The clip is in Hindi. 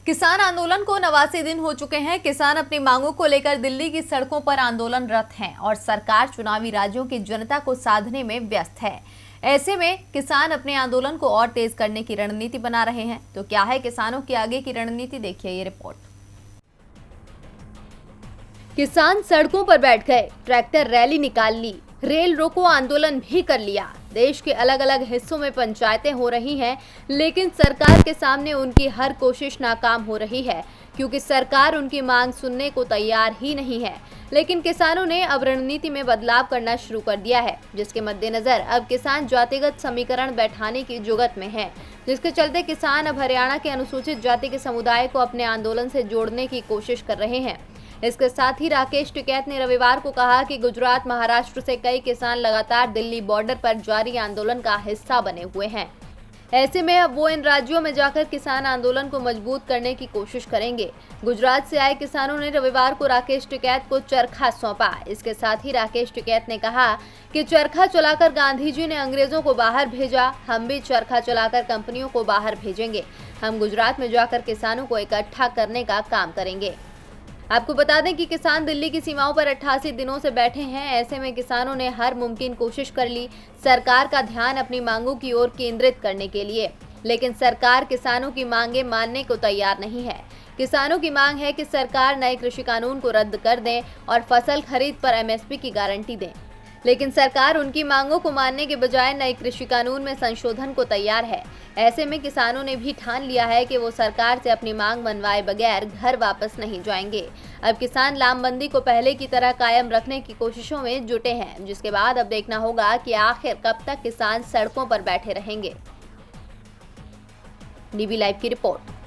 किसान आंदोलन को 89 दिन हो चुके हैं। किसान अपनी मांगों को लेकर दिल्ली की सड़कों पर आंदोलनरत हैं और सरकार चुनावी राज्यों की जनता को साधने में व्यस्त है। ऐसे में किसान अपने आंदोलन को और तेज करने की रणनीति बना रहे हैं। तो क्या है किसानों की आगे की रणनीति, देखिए ये रिपोर्ट। किसान सड़कों पर बैठ गए, ट्रैक्टर रैली निकाल ली, रेल रोको आंदोलन भी कर लिया। देश के अलग अलग हिस्सों में पंचायतें हो रही हैं, लेकिन सरकार के सामने उनकी हर कोशिश नाकाम हो रही है, क्योंकि सरकार उनकी मांग सुनने को तैयार ही नहीं है। लेकिन किसानों ने अब रणनीति में बदलाव करना शुरू कर दिया है, जिसके मद्देनजर अब किसान जातिगत समीकरण बैठाने की जुगत में है, जिसके चलते किसान अब हरियाणा के अनुसूचित जाति के समुदाय को अपने आंदोलन से जोड़ने की कोशिश कर रहे हैं। इसके साथ ही राकेश टिकैत ने रविवार को कहा कि गुजरात, महाराष्ट्र से कई किसान लगातार दिल्ली बॉर्डर पर जारी आंदोलन का हिस्सा बने हुए हैं। ऐसे में अब वो इन राज्यों में जाकर किसान आंदोलन को मजबूत करने की कोशिश करेंगे। गुजरात से आए किसानों ने रविवार को राकेश टिकैत को चरखा सौंपा। इसके साथ ही राकेश टिकैत ने कहा कि चरखा चलाकर गांधी जी ने अंग्रेजों को बाहर भेजा, हम भी चरखा चलाकर कंपनियों को बाहर भेजेंगे। हम गुजरात में जाकर किसानों को इकट्ठा करने का काम करेंगे। आपको बता दें कि किसान दिल्ली की सीमाओं पर 88 दिनों से बैठे हैं। ऐसे में किसानों ने हर मुमकिन कोशिश कर ली सरकार का ध्यान अपनी मांगों की ओर केंद्रित करने के लिए, लेकिन सरकार किसानों की मांगें मानने को तैयार नहीं है। किसानों की मांग है कि सरकार नए कृषि कानून को रद्द कर दें और फसल खरीद पर एमएसपी की गारंटी दें, लेकिन सरकार उनकी मांगों को मानने के बजाय नए कृषि कानून में संशोधन को तैयार है। ऐसे में किसानों ने भी ठान लिया है कि वो सरकार से अपनी मांग मनवाए बगैर घर वापस नहीं जाएंगे। अब किसान लामबंदी को पहले की तरह कायम रखने की कोशिशों में जुटे हैं, जिसके बाद अब देखना होगा कि आखिर कब तक किसान सड़कों पर बैठे रहेंगे। डीबी लाइव की रिपोर्ट।